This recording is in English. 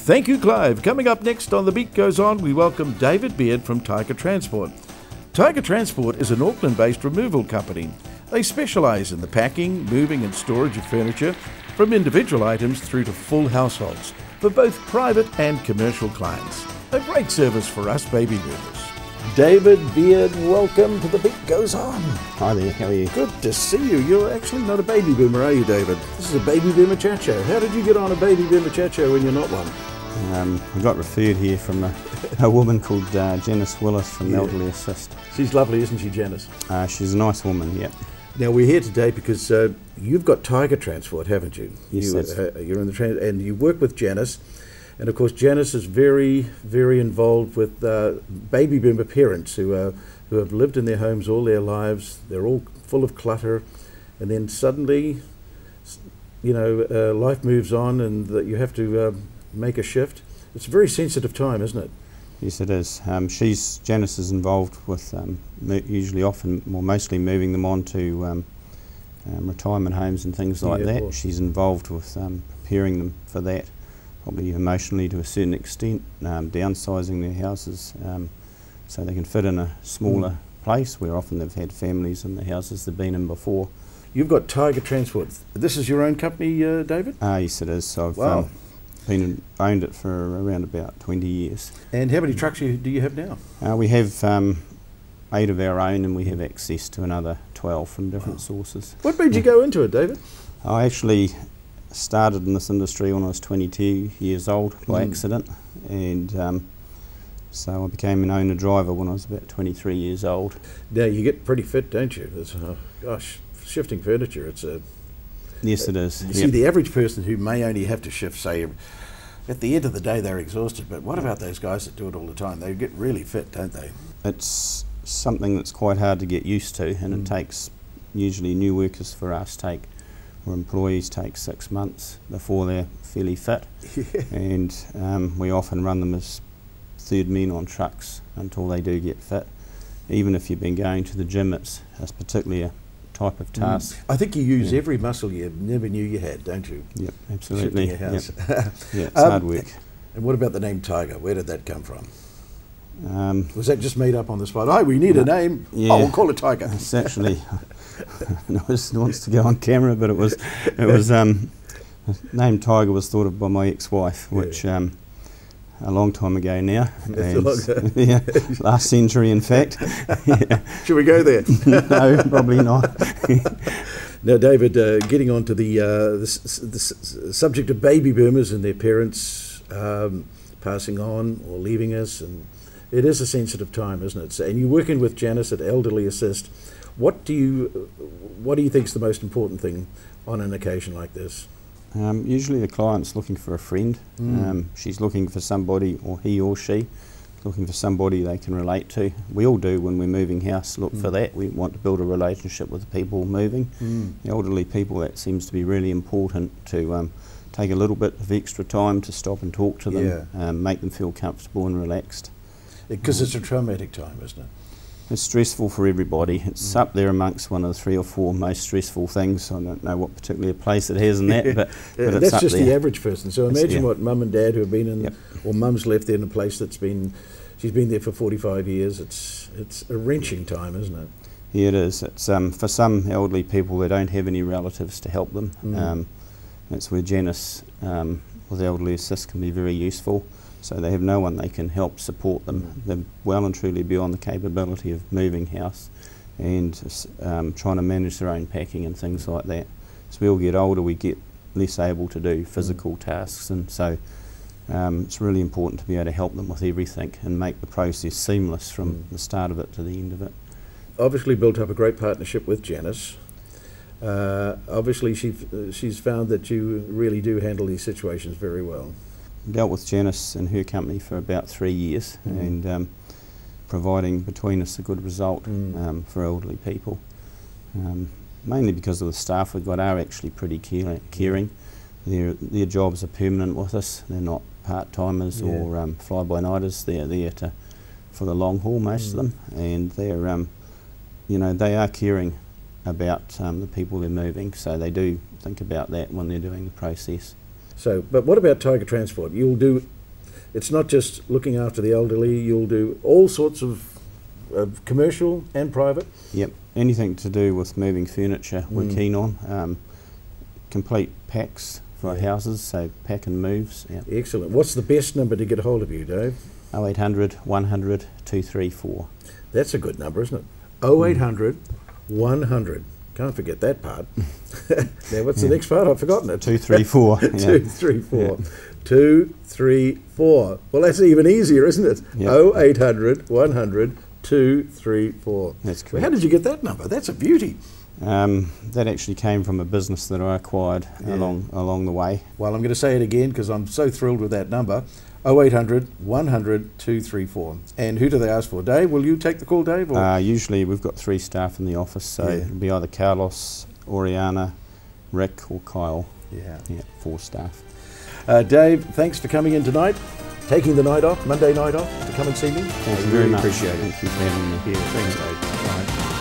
Thank you, Clive. Coming up next on The Beat Goes On, we welcome David Baird from Tiger Transport. Tiger Transport is an Auckland-based removal company. They specialise in the packing, moving and storage of furniture, from individual items through to full households, for both private and commercial clients. A great service for us baby boomers. David Baird, welcome to The Beat Goes On. Hi there, how are you? Good to see you. You're actually not a baby boomer, are you, David? This is a baby boomer chat show. How did you get on a baby boomer chat show when you're not one? I got referred here from a woman called Janice Willis from Elderly Assist. She's lovely, isn't she, Janice? She's a nice woman, yep. Now, we're here today because you've got Tiger Transport, haven't you? Yes, you're in the and you work with Janice. And of course, Janice is very, very involved with baby boomer parents who have lived in their homes all their lives. They're all full of clutter, and then suddenly, life moves on, and that you have to make a shift. It's a very sensitive time, isn't it? Yes, it is. Janice is involved with mostly moving them on to retirement homes and things like that. She's involved with preparing them for that. Probably emotionally to a certain extent, downsizing their houses so they can fit in a smaller place where often they've had families in the houses they've been in before. You've got Tiger Transport. This is your own company, David? Yes, it is. So I've owned it for around about 20 years. And how many trucks do you have now? We have 8 of our own, and we have access to another 12 from different sources. What made you go into it, David? I actually started in this industry when I was 22 years old by accident, and so I became an owner-driver when I was about 23 years old. Now you get pretty fit, don't you? Shifting furniture, Yes, it is. You see, the average person who may only have to shift, say, at the end of the day they're exhausted, but what about those guys that do it all the time? They get really fit, don't they? It's something that's quite hard to get used to, and it takes, usually new workers for us or employees take 6 months before they're fairly fit. And we often run them as third men on trucks until they do get fit. Even if you've been going to the gym, it's particularly a type of task. I think you use every muscle you never knew you had, don't you? Yep, absolutely. Shifting your house. Yep. Yeah, it's hard work. And what about the name Tiger? Where did that come from? Was that just made up on the spot? Oh, we need a name. Yeah, we'll call it Tiger. It's actually, no one wants to go on camera, but it was the name Tiger was thought of by my ex-wife, which a long time ago now. Yeah, last century, in fact. Should we go there? No, probably not. Now, David, getting on to the subject of baby boomers and their parents passing on or leaving us, and it is a sensitive time, isn't it? And you're working with Janice at Elderly Assist. What do you think is the most important thing on an occasion like this? Usually the client's looking for a friend. She's looking for somebody, or he or she, looking for somebody they can relate to. We all do when we're moving house, look for that. We want to build a relationship with the people moving. The elderly people, that seems to be really important to take a little bit of extra time to stop and talk to them, make them feel comfortable and relaxed. Because it's a traumatic time, isn't it? It's stressful for everybody. It's up there amongst one of the 3 or 4 most stressful things. I don't know what particular place it has in that, but it's that's up just there. The average person. So imagine what mum and dad who have been in, or mum's left there in a place she's been there for 45 years. It's a wrenching time, isn't it? Yeah, it is. It's for some elderly people, they don't have any relatives to help them. That's where Janice with Elderly Assist can be very useful. So they have no one they can help support them. They're well and truly beyond the capability of moving house and trying to manage their own packing and things like that. As we all get older, we get less able to do physical tasks, and so it's really important to be able to help them with everything and make the process seamless from the start of it to the end of it. Obviously built up a great partnership with Janice. Obviously she's found that you really do handle these situations very well. Dealt with Janice and her company for about 3 years, and providing between us a good result for elderly people. Mainly because of the staff we've got are actually pretty caring. Their jobs are permanent with us. They're not part-timers or fly-by-nighters. They're there for the long haul, most of them, and they're they are caring about the people they're moving, so they do think about that when they're doing the process. So, but what about Tiger Transport? You'll do it's not just looking after the elderly, you'll do all sorts of commercial and private? Yep, anything to do with moving furniture we're keen on. Complete packs for our houses, so pack and moves. Yep. Excellent. What's the best number to get a hold of you, Dave? 0800 100 234. That's a good number, isn't it? 0800 100. Can't forget that part. Now, what's the next part? I've forgotten it. 234. 234. Yeah. 234. Well, that's even easier, isn't it? Yep. 0800 100 234. That's correct. Well, how did you get that number? That's a beauty. That actually came from a business that I acquired along the way. Well, I'm going to say it again because I'm so thrilled with that number. 0800 100 234. And who do they ask for? Dave, will you take the call, Dave? Or? Usually we've got 3 staff in the office, so it'll be either Carlos, Oriana, Rick or Kyle. Yeah. 4 staff. Dave, thanks for coming in tonight, taking the night off, Monday night off, to come and see me. Thank you I very really much. Appreciate it. Thank you for having me. Yeah, thanks, Dave. Bye.